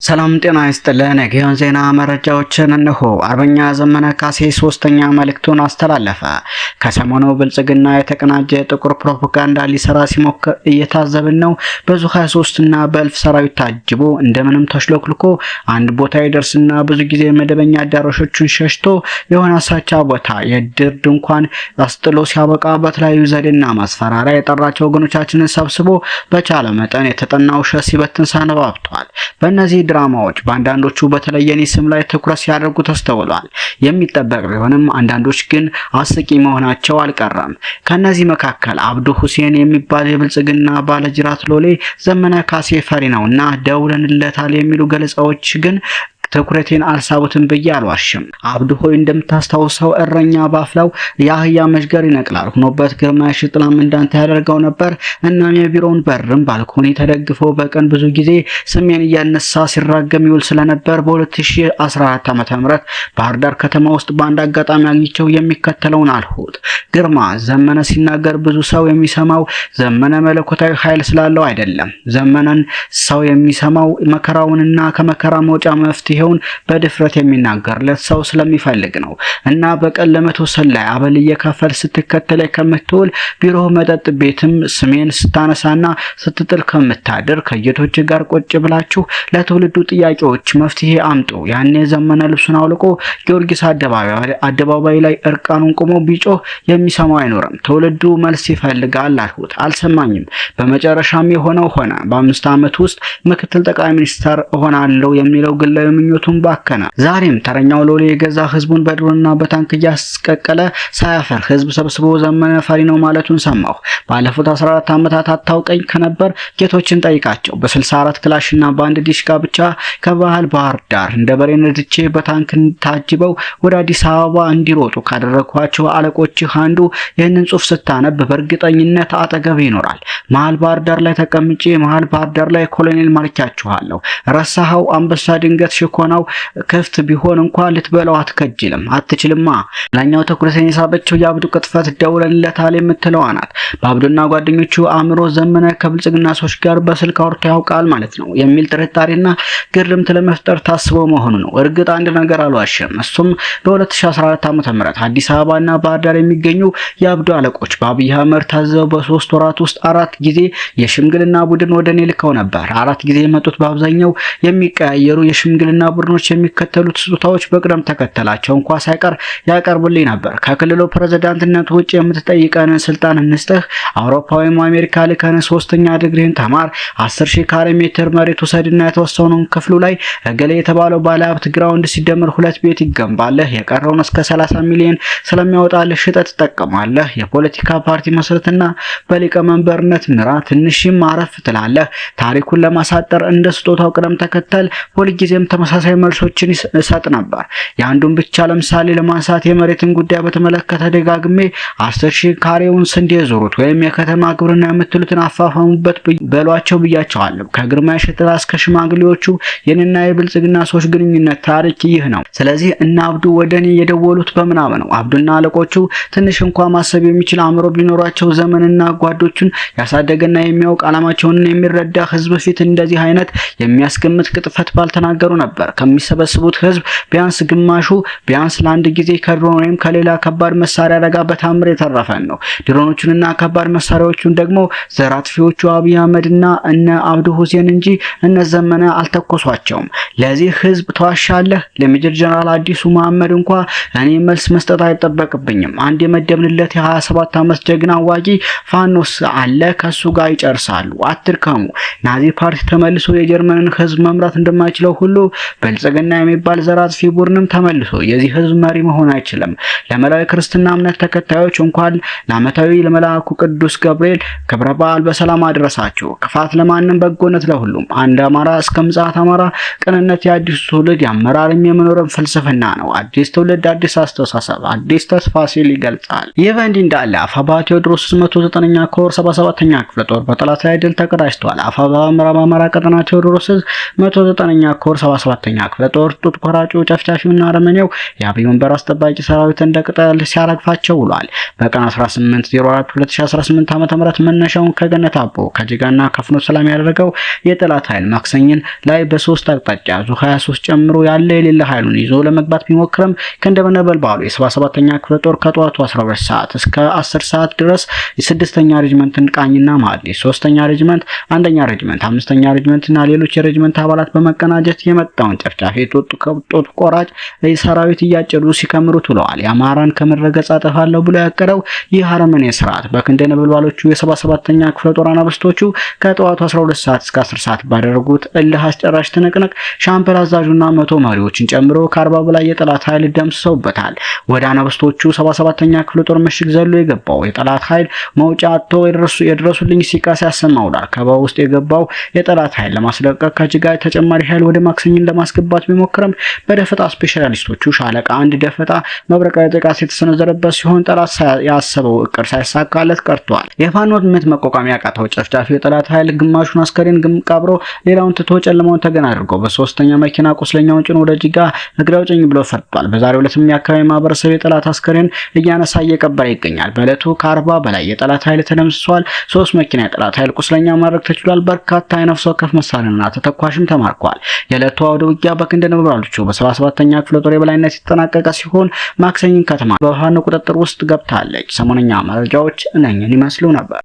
ሰላም ጤና ይስጥልን። የጊዮን ዜና መረጃዎችን እነሆ። አርበኛ ዘመነ ካሴ ሶስተኛ መልእክቱን አስተላለፈ። ከሰሞኑ ብልጽግና የተቀናጀ ጥቁር ፕሮፓጋንዳ ሊሰራ ሲሞክር እየታዘብን ነው። በዙ 23 እና በእልፍ ሰራዊት ታጅቦ እንደምንም ተሽሎክልኮ አንድ ቦታ ይደርስና ብዙ ጊዜ መደበኛ አዳራሾቹን ሸሽቶ የሆነ አሳቻ ቦታ የድር ድንኳን አስጥሎ ሲያበቃ በተለያዩ ዘዴና ማስፈራሪያ የጠራቸው ወገኖቻችንን ሰብስቦ በቻለ መጠን የተጠና ውሸት ሲበትን ሰነባብቷል። በእነዚህ ድራማዎች በአንዳንዶቹ በተለየኒ ስም ላይ ትኩረት ሲያደርጉ ተስተውሏል። የሚጠበቅ ቢሆንም አንዳንዶች ግን አስቂ መሆናቸው አልቀረም። ከነዚህ መካከል አብዱ ሁሴን የሚባል የብልጽግና ባለጅራት ሎሌ ዘመነ ካሴ ፈሪ ነውና ደውለንለታል የሚሉ ገለጻዎች ግን ትኩረቴን አልሳቡትም ብዬ አልዋሽም። አብዱ ሆይ እንደምታስታውሰው እረኛ ባፍላው የአህያ መሽገር ይነቅላል ሆኖበት ግርማ ሽጥላም እንዳንተ ያደርገው ነበር። እናም የቢሮውን በርም ባልኮኒ ተደግፈው በቀን ብዙ ጊዜ ስሜን እያነሳ ሲራገም ይውል ስለነበር በ2014 ዓ.ም ባህር ዳር ከተማ ውስጥ በአንድ አጋጣሚ አግኝቸው የሚከተለውን አልሁት። ግርማ ዘመነ ሲናገር ብዙ ሰው የሚሰማው ዘመነ መለኮታዊ ኃይል ስላለው አይደለም። ዘመነን ሰው የሚሰማው መከራውንና ከመከራ መውጫ መፍትሄውን በድፍረት የሚናገርለት ሰው ስለሚፈልግ ነው። እና በቀን ለመቶ ሰላይ አበል እየከፈል ስትከተለ ከምትውል ቢሮ መጠጥ ቤትም ስሜን ስታነሳና ስትጥል ከምታድር ከየቶች ጋር ቁጭ ብላችሁ ለትውልዱ ጥያቄዎች መፍትሄ አምጡ። ያኔ ዘመነ ልብሱን አውልቆ ጊዮርጊስ አደባባይ ላይ እርቃኑን ቆሞ ቢጮህ የሚሰማው አይኖርም። ትውልዱ መልስ ይፈልጋል አልሁት። አልሰማኝም። በመጨረሻም የሆነው ሆነ። በ5 ዓመት ውስጥ ምክትል ጠቅላይ ሚኒስትር እሆናለሁ የሚለው ግላዊ ምኞቱን ባከነ። ዛሬም ተረኛው ሎሌ የገዛ ህዝቡን በድሮና በታንክ እያስቀቀለ ሳያፈር ህዝብ ሰብስቦ ዘመነ ፈሪ ነው ማለቱን ሰማሁ። ባለፉት 14 ዓመታት አታውቀኝ ከነበር ጌቶችን ጠይቃቸው። በ64 ክላሽና በአንድ ዲሽቃ ብቻ ከባህል ባህር ዳር እንደ በሬ ነድቼ በታንክ ታጅበው ወደ አዲስ አበባ እንዲሮጡ ካደረኳቸው አለቆችህ አንዱ ይህንን ጽሑፍ ስታነብ በእርግጠኝነት አጠገብ ይኖራል። መሃል ባህር ዳር ላይ ተቀምጬ መሃል ባህር ዳር ላይ ኮሎኔል ማርኪያችኋለሁ። ረሳኸው? አንበሳ ድንገት ሽኮናው ክፍት ቢሆን እንኳን ልትበላው አትከጅልም አትችልማ። ላኛው ትኩረትን የሳበችው የአብዱ ቅጥፈት ደውለንለታል የምትለው ናት። በአብዱና ጓደኞቹ አእምሮ ዘመነ ከብልጽግና ሰዎች ጋር በስልክ አውርቶ ያውቃል ማለት ነው የሚል ጥርጣሬና ግርምት ለመፍጠር ታስበው መሆኑ ነው። እርግጥ አንድ ነገር አልዋሸም። እሱም በ2014 ዓ.ም አዲስ አበባና ባህር ዳር የሚገኙ የአብዱ አለቆች በአብይ አህመድ ታዘው በ3 ወራት ውስጥ 4 ጊዜ የሽምግልና ቡድን ወደኔ ልከው ነበር። 4 ጊዜ የመጡት በአብዛኛው የሚቀያየሩ የሽምግልና ቡድኖች የሚከተሉት ስጦታዎች በቅደም ተከተላቸው እንኳን ሳይቀር ያቀርቡልኝ ነበር። ከክልሉ ፕሬዝዳንትነት ውጪ የምትጠይቀን ስልጣን እንስጥህ፣ አውሮፓ ወይም አሜሪካ ልከን 3ኛ ዲግሪን ተማር፣ 10,000 ካሬ ሜትር መሬት ወሰድና የተወሰነውን ክፍሉ ላይ እገሌ የተባለው ባለሀብት ግራውንድ ሲደመር 2 ቤት ይገንባልህ፣ የቀረውን እስከ 30 ሚሊዮን ስለሚያወጣልህ ሽጠህ ትጠቀማለህ፣ የፖለቲካ ፓርቲ መስረትና በሊቀመንበርነት ምራ፣ ትንሽም አረፍ ትላለህ። ታሪኩን ለማሳጠር እንደ ስጦታው ቅደም ተከተል ሁልጊዜም ተመሳሳይ መልሶችን ይሰጥ ነበር። ያንዱን ብቻ ለምሳሌ ለማንሳት የመሬትን ጉዳይ በተመለከተ ደጋግሜ 10,000 ካሬውን ስንዴ ዞሩት ወይም የከተማ ግብርና የምትሉትን አፋፋሙበት በሏቸው ብያቸዋለሁ። ከግርማ ሽጥላ እስከ ሽማግሌዎቹ የኔና የብልጽግና ሰዎች ግንኙነት ታሪክ ይህ ነው። ስለዚህ እና አብዱ ወደኔ የደወሉት በምናብ ነው። አብዱና አለቆቹ ትንሽ እንኳን ማሰብ የሚችል አእምሮ ቢኖራቸው ዘመንና ጓዶቹን ያሳደገና የሚያውቅ ዓላማቸውን የሚረዳ ህዝብ ፊት እንደዚህ አይነት የሚያስገምት ቅጥፈት ባልተናገሩ ነበር። ከሚሰበስቡት ህዝብ ቢያንስ ግማሹ ቢያንስ ለአንድ ጊዜ ከድሮን ወይም ከሌላ ከባድ መሳሪያ አደጋ በታምር የተረፈን ነው። ድሮኖቹንና ከባድ መሳሪያዎቹን ደግሞ ዘራጥፊዎቹ አብይ አህመድና እነ አብዱ ሁሴን እንጂ እነ ዘመነ አልተኮሷቸውም። ለዚህ ህዝብ ተዋሻለህ። ለሜጀር ጀነራል አዲሱ መሐመድ እንኳን እኔ መልስ መስጠት አይጠበቅብኝም። አንድ የመደብንለት የ27 ዓመት ጀግና ዋጊ ፋኖስ አለ፣ ከሱ ጋር ይጨርሳሉ። አትርከሙ። ናዚ ፓርቲ ተመልሶ የጀርመንን ህዝብ መምራት እንደማይችለው ሁሉ ብልጽግና የሚባል ዘራጥፊ ቡድንም ተመልሶ የዚህ ህዝብ መሪ መሆን አይችልም። ለመላው ክርስትና እምነት ተከታዮች እንኳን ለዓመታዊ ለመልአኩ ቅዱስ ገብርኤል ክብረ በዓል በሰላም አደረሳችሁ። ክፋት ለማንም በጎነት ለሁሉም። አንድ አማራ እስከ ምጽአት አማራ። ቅንነት የአዲሱ ትውልድ የአመራርም የመኖርም ፍልስፍና ነው። አዲስ ትውልድ፣ አዲስ አስተሳሰብ፣ አዲስ ተስፋ ሲል ይገልጻል። ይህ በእንዲህ እንዳለ አፋባ ቴዎድሮስ 109ኛ ኮር 77ኛ ክፍለ ጦር በጠላት ላይ ድል ተቀዳጅቷል። አፋባ ምዕራብ አማራ ቀጠና ቴዎድሮስ 109ኛ ኮር 77 77ኛ ክፍለ ጦር ጡት ቆራጩ ጨፍጫፊውና አረመኔው የአብይ ወንበር አስጠባቂ ሰራዊት እንደ ቅጠል ሲያረግፋቸው ውሏል። በቀን 18/04/2018 ዓ.ም መነሻውን ከገነት አቦ ከጅጋና ከፍኖተ ሰላም ያደረገው የጠላት ኃይል ማክሰኝን ላይ በሶስት አቅጣጫ ዙ 23 ጨምሮ ያለ የሌለ ኃይሉን ይዞ ለመግባት ቢሞክርም ከእንደበነበልባሉ የ77ኛ ክፍለ ጦር ከጠዋቱ 12 ሰዓት እስከ 10 ሰዓት ድረስ የ6ኛ ሬጅመንትን ቃኝና መሐንዲስ፣ 3ኛ ሬጅመንት፣ 1ኛ ሬጅመንት፣ 5ኛ ሬጅመንትና ሌሎች የሬጅመንት አባላት በመቀናጀት የመጣውን ጨፍጫፊ ጡት ቆራጭ ሰራዊት እያጨዱ ሲከምሩት ውለዋል። የአማራን ከምድረገጽ አጠፋለሁ ብሎ ያቀረው ይህ አረመኔ ስርዓት በክንደነበልባሎቹ የ77ኛ ክፍለ ጦር አናብስቶቹ ከጠዋቱ 12 ሰዓት እስከ 10 ሰዓት ባደረጉት እልህ አስጨራሽ ትንቅንቅ ሻምበል አዛዡና 100 መሪዎችን ጨምሮ ከ40 በላይ የጠላት ኃይል ደምስሰውበታል። ወደ አናብስቶቹ 77ኛ ክፍለ ጦር ምሽግ ዘሎ የገባው የጠላት ኃይል መውጫ አጥቶ የድረሱልኝ ሲቃ ሲያሰማ ውሏል። ከበባ ውስጥ የገባው የጠላት ኃይል ለማስለቀቅ ከጅጋ ተጨማሪ ኃይል ወደ ማክሰኝን ለማስገባት ቢሞክርም በደፈጣ ስፔሻሊስቶቹ ሻለቃ አንድ ደፈጣ መብረቃዊ ጥቃት የተሰነዘረበት ሲሆን ጠላት ያሰበው እቅድ ሳይሳካለት ቀርቷል። የፋኖ ምት መቋቋም ያቃተው ጨፍጫፊው የጠላት ኃይል ግማሹን አስከሬን ቀብሮ ሌላውን ትቶ ጨለማውን ተገን አድርጎ በሶስተኛ መኪና ቁስለኛውን ጭኖ ወደ ጅጋ እግሬ አውጭኝ ብሎ ፈርጧል። በዛሬው ዕለትም የአካባቢ ማህበረሰብ የጠላት አስከሬን እያነሳ እየቀበረ ይገኛል። በዕለቱ ከ40 በላይ የጠላት ኃይል ተደምስሷል። 3 መኪና የጠላት ኃይል ቁስለኛ ማድረግ ተችሏል። በርካታ የነፍስ ወከፍ መሳሪያና ተተኳሽም ተማርኳል። የዕለቱ አውደ ውጊያ በክንደነበልባሎቹ በ77ኛ ክፍለ ጦር የበላይነት የተጠናቀቀ ሲሆን ማክሰኝን ከተማ በፋኖ ቁጥጥር ውስጥ ገብታለች። ሰሞነኛ መረጃዎች እነኝን ይመስሉ ነበር።